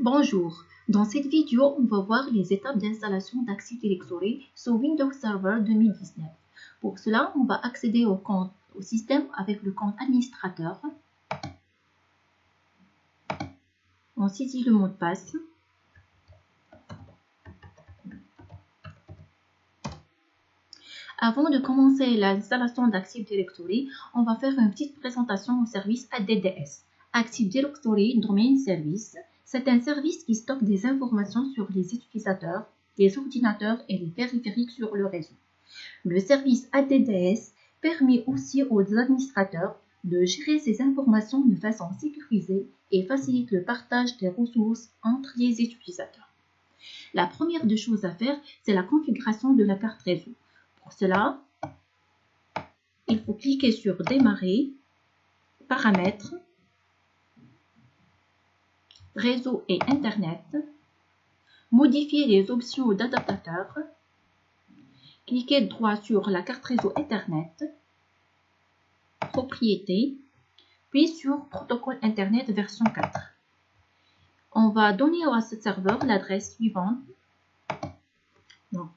Bonjour, dans cette vidéo, on va voir les étapes d'installation d'Active Directory sur Windows Server 2019. Pour cela, on va accéder au système avec le compte administrateur. On saisit le mot de passe. Avant de commencer l'installation d'Active Directory, on va faire une petite présentation au service ADDS. Active Directory Domain Service, c'est un service qui stocke des informations sur les utilisateurs, les ordinateurs et les périphériques sur le réseau. Le service ADDS permet aussi aux administrateurs de gérer ces informations de façon sécurisée et facilite le partage des ressources entre les utilisateurs. La première des choses à faire, c'est la configuration de la carte réseau. Pour cela, il faut cliquer sur Démarrer, Paramètres, Réseau et Internet, modifier les options d'adaptateur, cliquez droit sur la carte réseau Internet, Propriétés, puis sur Protocole Internet version 4. On va donner à ce serveur l'adresse suivante, donc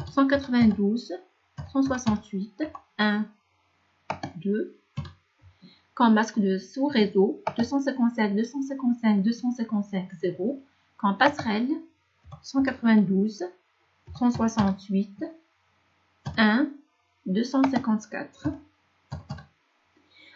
192.168.1.2, comme masque de sous-réseau 255.255.255.0, comme passerelle 192.168.1.254.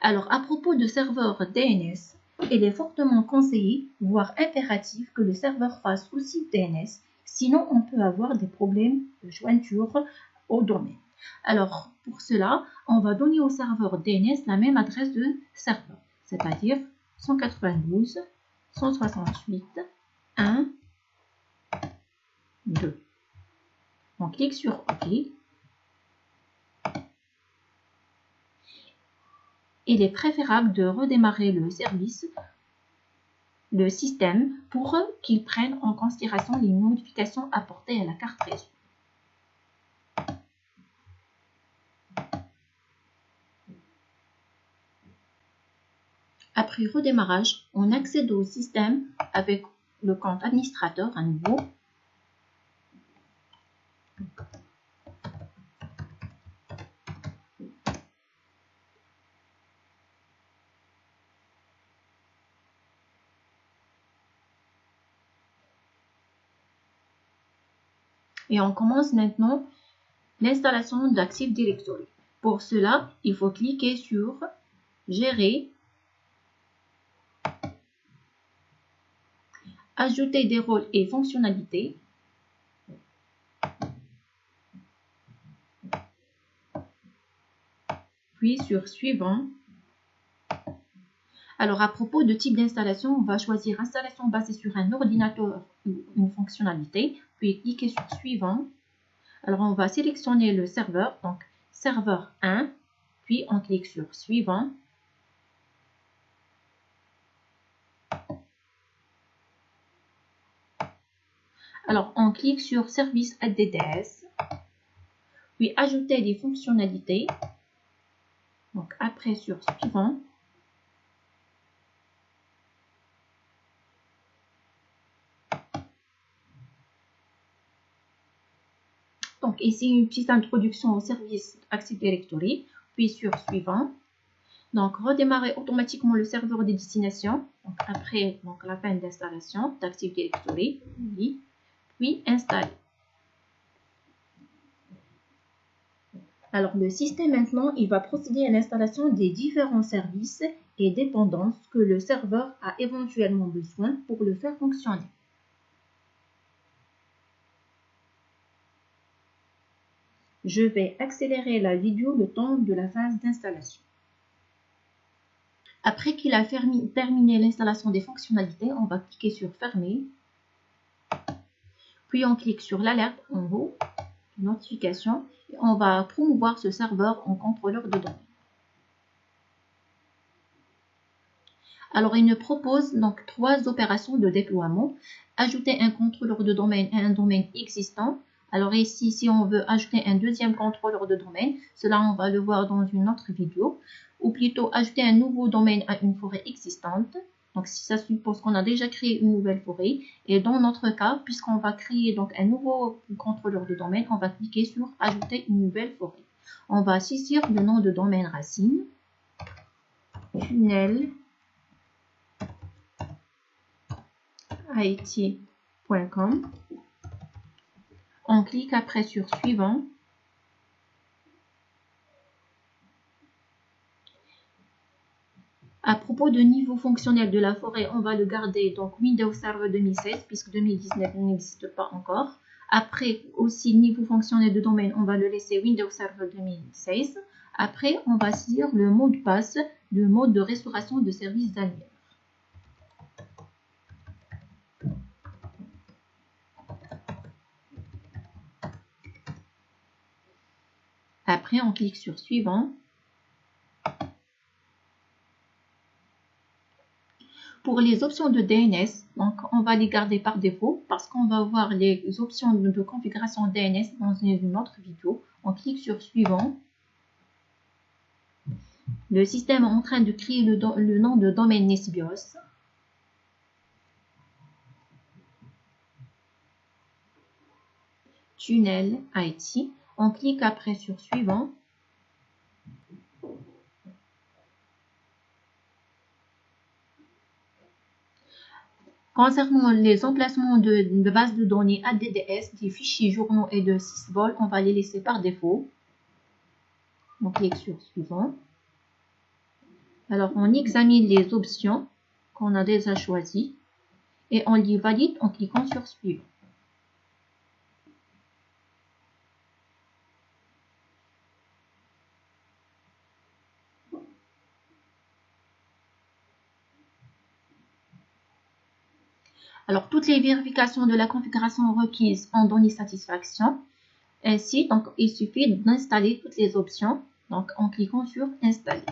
Alors, à propos de serveur DNS, il est fortement conseillé, voire impératif, que le serveur fasse aussi DNS, sinon on peut avoir des problèmes de jointure au domaine. Alors, pour cela, on va donner au serveur DNS la même adresse de serveur, c'est-à-dire 192.168.1.2. On clique sur OK. Il est préférable de redémarrer le système pour qu'il prenne en considération les modifications apportées à la carte réseau. Après redémarrage, on accède au système avec le compte administrateur à nouveau. Et on commence maintenant l'installation d'Active Directory. Pour cela, il faut cliquer sur Gérer, Ajouter des rôles et fonctionnalités, puis sur Suivant. Alors, à propos de type d'installation, on va choisir Installation basée sur un ordinateur ou une fonctionnalité, puis cliquer sur Suivant. Alors, on va sélectionner le serveur, donc serveur 1, puis on clique sur Suivant. Alors, on clique sur Service ADDS, puis Ajouter des fonctionnalités. Donc, après sur Suivant. Donc, ici, une petite introduction au service Active Directory, puis sur Suivant. Donc, redémarrer automatiquement le serveur de destination. Donc, après la fin d'installation d'Active Directory, oui, puis installer. Alors, le système maintenant, il va procéder à l'installation des différents services et dépendances que le serveur a éventuellement besoin pour le faire fonctionner. Je vais accélérer la vidéo le temps de la phase d'installation. Après qu'il a terminé l'installation des fonctionnalités, on va cliquer sur Fermer. Puis on clique sur l'alerte en haut, notification, et on va promouvoir ce serveur en contrôleur de données. Alors, il nous propose donc 3 opérations de déploiement. Ajouter un contrôleur de domaine à un domaine existant. Alors ici, si on veut ajouter un deuxième contrôleur de domaine, cela on va le voir dans une autre vidéo. Ou plutôt ajouter un nouveau domaine à une forêt existante. Donc, si ça suppose qu'on a déjà créé une nouvelle forêt. Et dans notre cas, puisqu'on va créer donc un nouveau contrôleur de domaine, on va cliquer sur Ajouter une nouvelle forêt. On va saisir le nom de domaine racine, tunnel it.com. On clique après sur Suivant. À propos de niveau fonctionnel de la forêt, on va le garder donc Windows Server 2016 puisque 2019 n'existe pas encore. Après aussi niveau fonctionnel de domaine, on va le laisser Windows Server 2016. Après, on va saisir le mot de passe, le mode de restauration de services annuels. Après, on clique sur Suivant. Pour les options de DNS, donc on va les garder par défaut parce qu'on va voir les options de configuration DNS dans une autre vidéo. On clique sur Suivant. Le système est en train de créer le nom de domaine Nesbios. Tunnel IT. On clique après sur Suivant. Concernant les emplacements de bases de données ADDS, des fichiers journaux et de sysvol, on va les laisser par défaut. On clique sur Suivant. Alors, on examine les options qu'on a déjà choisies et on les valide en cliquant sur Suivant. Alors, toutes les vérifications de la configuration requises ont donné satisfaction. Ainsi, donc, il suffit d'installer toutes les options donc, en cliquant sur Installer.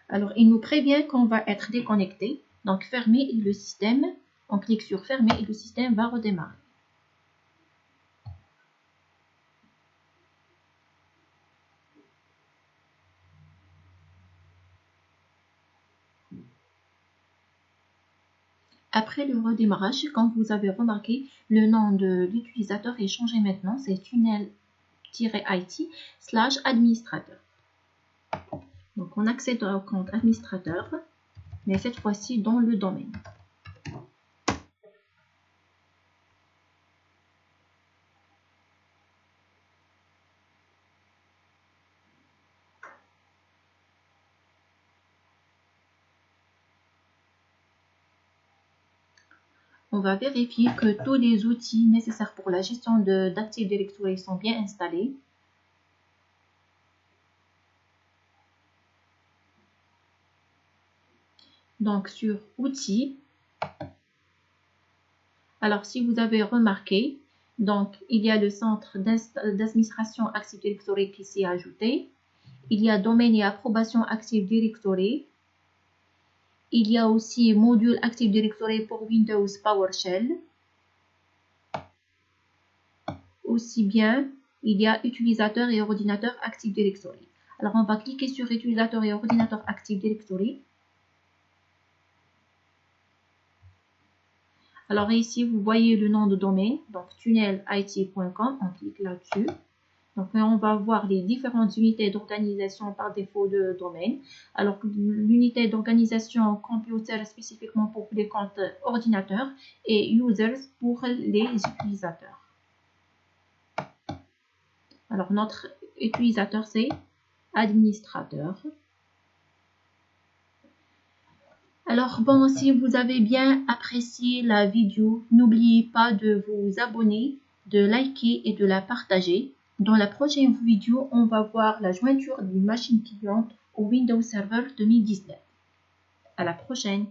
Alors, il nous prévient qu'on va être déconnecté. Donc, fermer le système. On clique sur Fermer et le système va redémarrer. Après le redémarrage, comme vous avez remarqué, le nom de l'utilisateur est changé maintenant. C'est tunnel-it/administrateur. Donc, on accède au compte administrateur, mais cette fois-ci dans le domaine. On va vérifier que tous les outils nécessaires pour la gestion d'Active Directory sont bien installés. Donc, sur Outils, alors si vous avez remarqué, donc il y a le centre d'administration Active Directory qui s'est ajouté. Il y a Domaine et approbation Active Directory. Il y a aussi module Active Directory pour Windows PowerShell. Aussi bien, il y a utilisateur et ordinateur Active Directory. Alors, on va cliquer sur utilisateur et ordinateur Active Directory. Alors ici, vous voyez le nom de domaine, donc tunnelit.com, on clique là-dessus. Donc, on va voir les différentes unités d'organisation par défaut de domaine. Alors, l'unité d'organisation computer spécifiquement pour les comptes ordinateurs et users pour les utilisateurs. Alors, notre utilisateur, c'est administrateur. Alors, bon, si vous avez bien apprécié la vidéo, n'oubliez pas de vous abonner, de liker et de la partager. Dans la prochaine vidéo, on va voir la jointure d'une machine cliente au Windows Server 2019. À la prochaine!